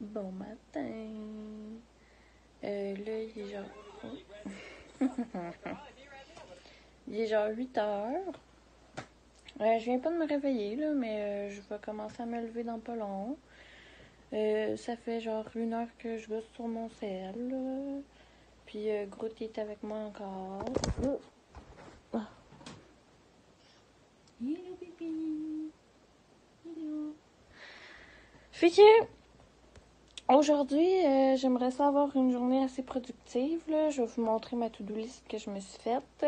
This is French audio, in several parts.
Bon matin. Là, il est genre... il est genre 8 heures. Je viens pas de me réveiller, là, mais je vais commencer à me lever dans pas long. Ça fait genre 1 heure que je gosse sur mon cell, là. Puis Groot est avec moi encore. Ah. Hello, bébé. Hello. Fait que... aujourd'hui, j'aimerais ça avoir une journée assez productive, là. Je vais vous montrer ma to-do list que je me suis faite.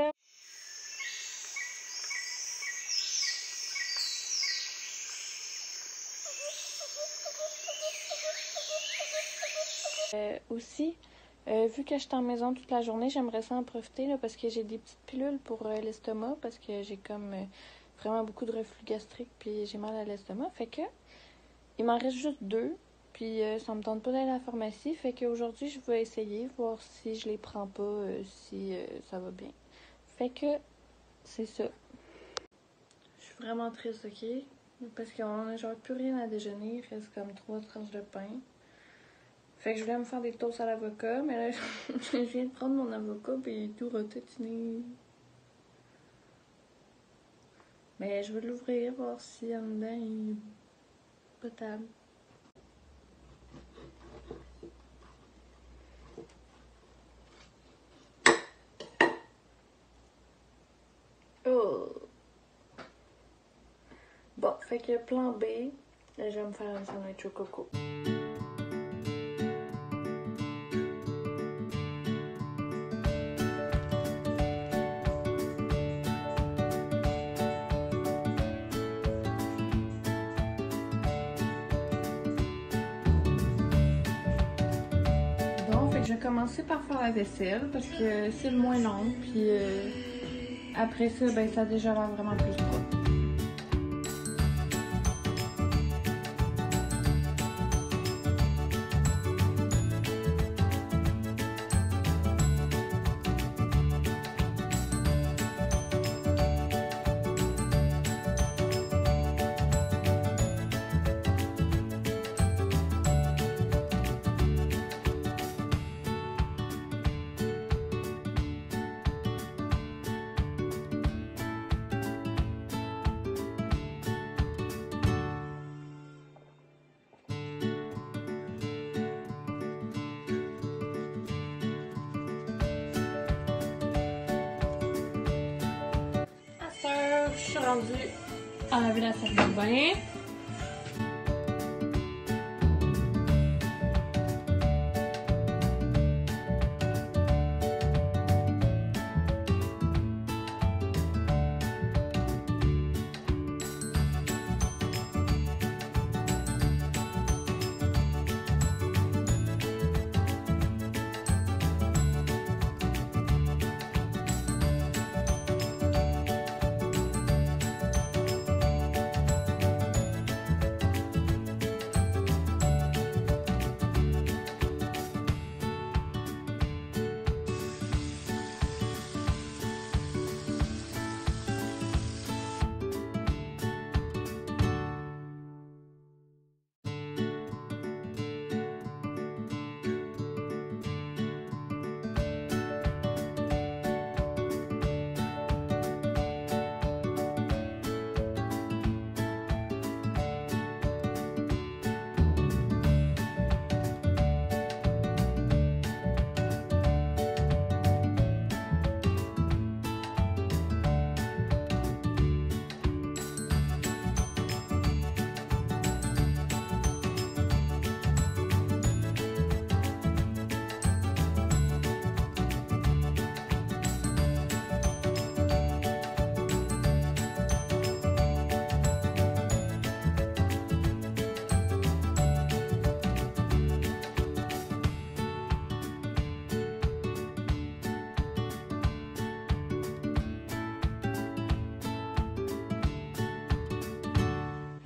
Aussi, vu que je suis en maison toute la journée, j'aimerais ça en profiter là, parce que j'ai des petites pilules pour l'estomac, parce que j'ai comme vraiment beaucoup de reflux gastrique, puis j'ai mal à l'estomac. Fait que il m'en reste juste 2, puis ça me tente pas d'aller à la pharmacie. Fait qu'aujourd'hui, je vais essayer, voir si je les prends pas, si ça va bien. Fait que c'est ça. Je suis vraiment triste, ok? Parce qu'on a genre plus rien à déjeuner, il reste comme 3 tranches de pain. Fait que je voulais me faire des toasts à l'avocat, mais là, je viens de prendre mon avocat et il est tout rotatiné. Mais je vais l'ouvrir, voir si en dedans il est potable. Oh! Bon, fait que plan B, là, je vais me faire un sandwich au coco. Je vais commencer par faire la vaisselle parce que c'est le moins long, puis après ça, ben ça a déjà l'air vraiment plus propre. Je suis rendue à laver la salle de bain.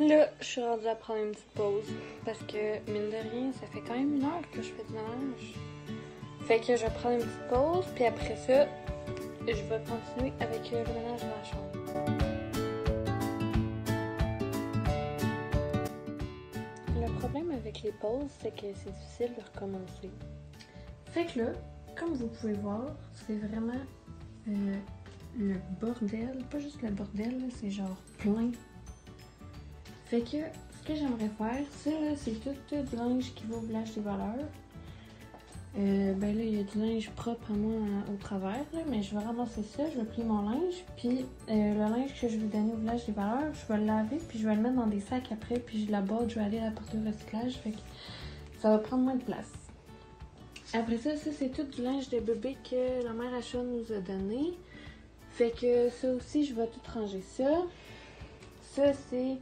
Là, je suis rendue à prendre une petite pause parce que, mine de rien, ça fait quand même 1 heure que je fais du ménage. Fait que je vais prendre une petite pause, puis après ça, je vais continuer avec le ménage de la chambre. Le problème avec avec les pauses, c'est que c'est difficile de recommencer. Fait que là, comme vous pouvez voir, c'est vraiment le bordel. Pas juste le bordel, c'est genre plein. Fait que ce que j'aimerais faire, ça là, c'est tout du linge qui va au village des valeurs. Ben là, il y a du linge propre à moi au travers, là, mais je vais ramasser ça, je vais plier mon linge, puis le linge que je vais donner au village des valeurs, je vais le laver, puis je vais le mettre dans des sacs après, puis je l'aborde, je vais aller l'apporter au recyclage, fait que ça va prendre moins de place. Après ça, c'est tout du linge de bébé que la mère Achat nous a donné, fait que ça aussi, je vais tout ranger ça. Ça, c'est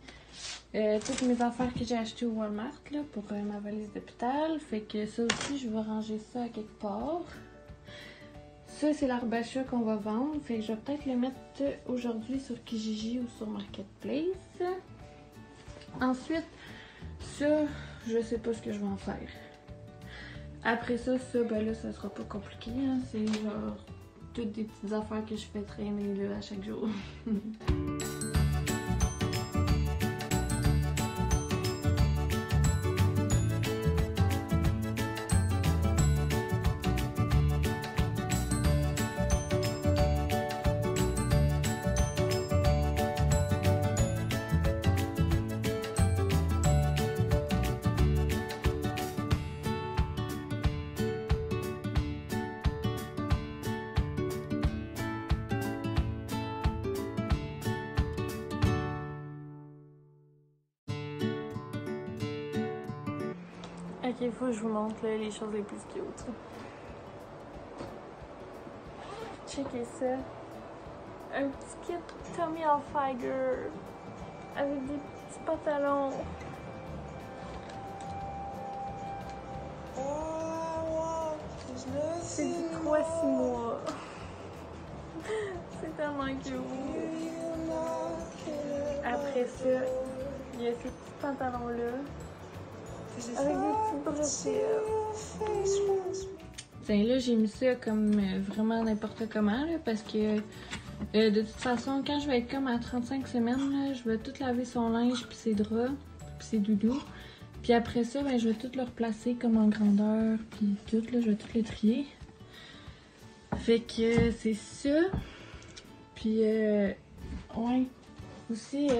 toutes mes affaires que j'ai achetées au Walmart là, pour ma valise d'hôpital. Fait que ça aussi, je vais ranger ça à quelque part. Ça, c'est l'arbre à chat qu'on va vendre. Fait que je vais peut-être le mettre aujourd'hui sur Kijiji ou sur Marketplace. Ensuite, ça, je sais pas ce que je vais en faire. Après ça, ben là, ça sera pas compliqué. Hein. C'est genre toutes des petites affaires que je fais traîner là, à chaque jour. Ok, il faut que je vous montre là, les choses les plus cute. Checkez ça. Un petit kit Tommy Hilfiger avec des petits pantalons. C'est du 3-6 mois. C'est tellement cute. Après ça, il y a ces petits pantalons-là. Avec des petites bretelles. Tiens, là, j'ai mis ça comme vraiment n'importe comment, là, parce que de toute façon, quand je vais être comme à 35 semaines, là, je vais tout laver son linge, puis ses draps, puis ses doudous. Puis après ça, ben, je vais tout le replacer comme en grandeur, puis tout, là, je vais tout le trier. Fait que c'est ça. Puis, ouais, aussi,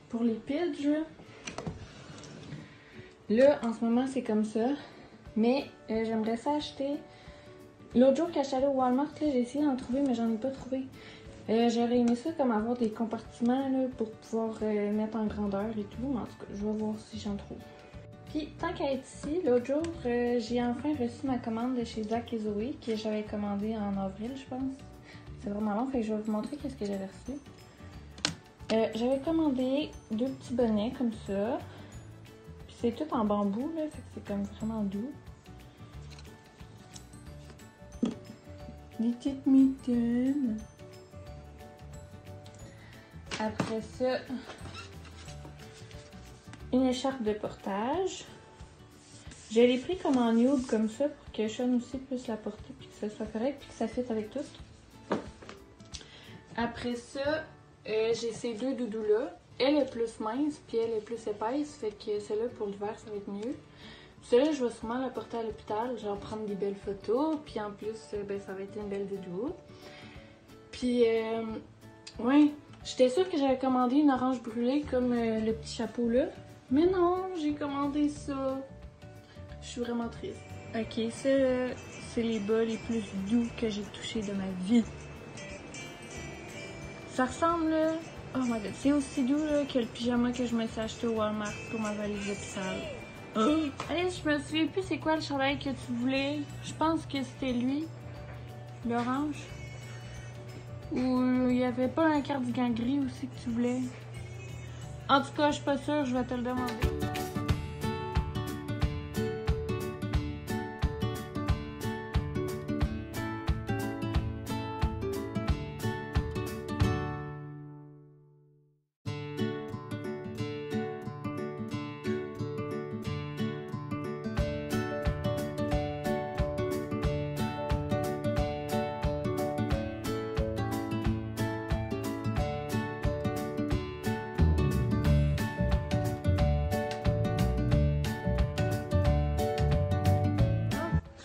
pour les pidges, là, en ce moment, c'est comme ça. Mais j'aimerais ça acheter. L'autre jour, quand je suis allée au Walmart, j'ai essayé d'en trouver, mais j'en ai pas trouvé. J'aurais aimé ça comme avoir des compartiments là, pour pouvoir mettre en grandeur et tout. Mais en tout cas, je vais voir si j'en trouve. Puis, tant qu'à être ici, l'autre jour, j'ai enfin reçu ma commande de chez Zach et Zoé, que j'avais commandé en avril, je pense. C'est vraiment long, fait que je vais vous montrer qu'est-ce que j'avais reçu. J'avais commandé 2 petits bonnets comme ça. C'est tout en bambou, là, fait que c'est comme vraiment doux. Des petites mitaines. Après ça, une écharpe de portage. Je l'ai pris comme en nude, comme ça, pour que Sean aussi puisse la porter, puis que ça soit correct, puis que ça fitte avec tout. Après ça, j'ai ces 2 doudous-là. Elle est plus mince, puis elle est plus épaisse, fait que celle-là, pour l'hiver, ça va être mieux. Celle-là, je vais sûrement la porter à l'hôpital, genre prendre des belles photos, puis en plus, ben, ça va être une belle doudou. Puis, ouais, j'étais sûre que j'avais commandé une orange brûlée comme le petit chapeau là, mais non, j'ai commandé ça. Je suis vraiment triste. Ok, ça, c'est les bas les plus doux que j'ai touchés de ma vie. Ça ressemble, là... Oh my god, c'est aussi doux là, que le pyjama que je me suis acheté au Walmart pour ma valise d'hôpital. Oh. Alice, je me souviens plus c'est quoi le chandail que tu voulais. Je pense que c'était lui, l'orange. Ou il y avait pas un cardigan gris aussi que tu voulais. En tout cas, je suis pas sûre, je vais te le demander.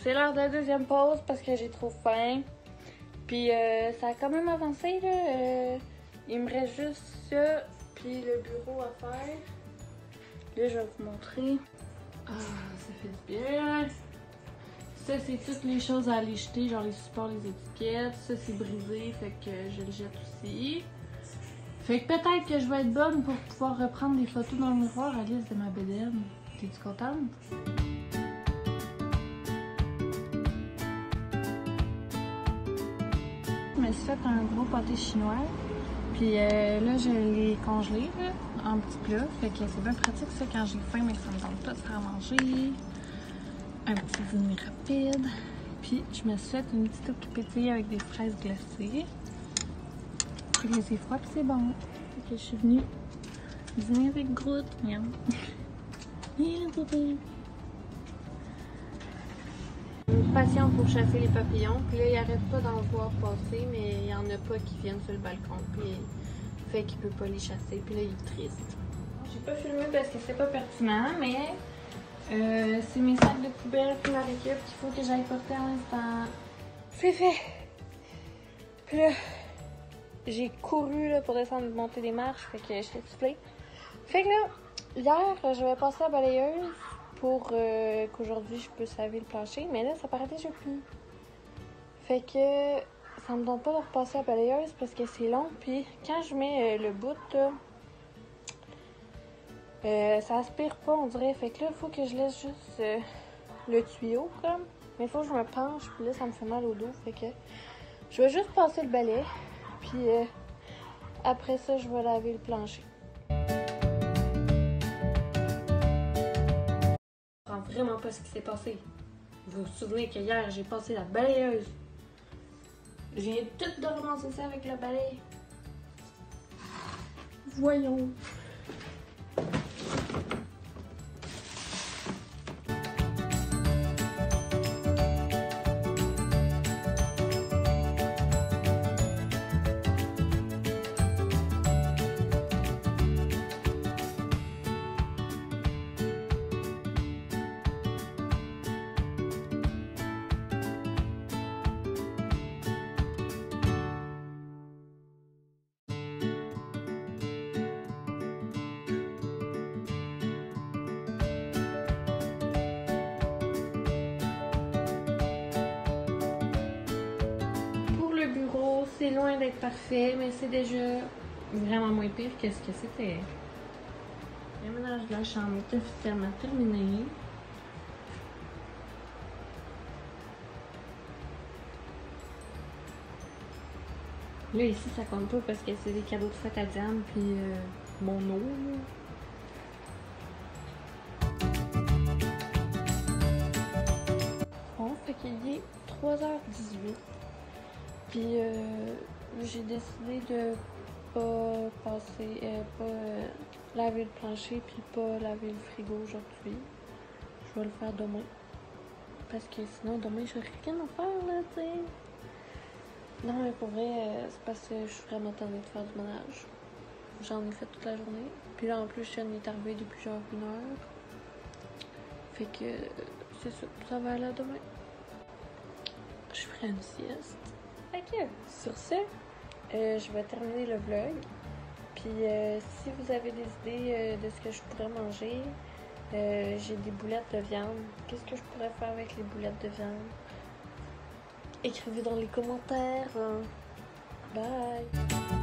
c'est l'heure de la deuxième pause parce que j'ai trop faim. Puis ça a quand même avancé là. Il me reste juste ça, puis le bureau à faire. Là, je vais vous montrer. Ah, ça fait du bien. Ça, c'est toutes les choses à aller jeter, genre les supports, les étiquettes. Ça, c'est brisé, fait que je le jette aussi. Fait que peut-être que je vais être bonne pour pouvoir reprendre des photos dans le miroir, Alice, de ma bedaine. T'es-tu contente? Je me suis fait un gros pâté chinois. Puis là, je l'ai congelé là, en petits plats. Fait que c'est bien pratique ça quand j'ai faim, mais que ça me tente pas de faire à manger. Un petit dîner rapide. Puis je me suis fait une petite eau qui pétille avec des fraises glacées. Puis c'est froid puis c'est bon. Fait que je suis venue dîner avec Groot. Miam. Une passion pour chasser les papillons. Puis là, il arrête pas d'en voir passer, mais il y en a pas qui viennent sur le balcon. Puis fait qu'il peut pas les chasser. Puis là, il est triste. J'ai pas filmé parce que c'est pas pertinent, mais c'est mes sacs de poubelle puis ma récup qu'il faut que j'aille porter à l'instant. C'est fait! Puis là, j'ai couru là, pour descendre et monter des marches, fait que j'étais soufflée. Fait que là, hier, je vais passer à la balayeuse pour qu'aujourd'hui je puisse laver le plancher, mais là, ça paraît déjà plus. Fait que ça me donne pas de repasser à la balayeuse parce que c'est long, puis quand je mets le bout, là, ça aspire pas, on dirait. Fait que là, il faut que je laisse juste le tuyau, comme. Mais il faut que je me penche, puis là, ça me fait mal au dos. Fait que je vais juste passer le balai, puis après ça, je vais laver le plancher. Je comprends vraiment pas ce qui s'est passé. Vous vous souvenez qu'hier, j'ai passé la balayeuse. J'ai tout de recommencer ça avec le balai. Voyons. C'est loin d'être parfait, mais c'est déjà vraiment moins pire que ce que c'était. Le ménage de la chambre est officiellement terminé. Là, ici, ça compte pas parce que c'est des cadeaux de fête à Diane, puis mon eau. Bon, fait qu'il est 3h18. Puis j'ai décidé de pas laver le plancher puis pas laver le frigo aujourd'hui. Je vais le faire demain. Parce que sinon demain j'aurai rien à faire là, tu sais. Non mais pour vrai, c'est parce que je suis vraiment tannée de faire du ménage. J'en ai fait toute la journée. Puis là en plus je suis arrivée depuis genre 1 heure. Fait que c'est ça, ça va aller demain. Je ferai une sieste. Fait que sur ce, je vais terminer le vlog. Puis si vous avez des idées de ce que je pourrais manger, j'ai des boulettes de viande. Qu'est-ce que je pourrais faire avec les boulettes de viande? Écrivez dans les commentaires. Bye!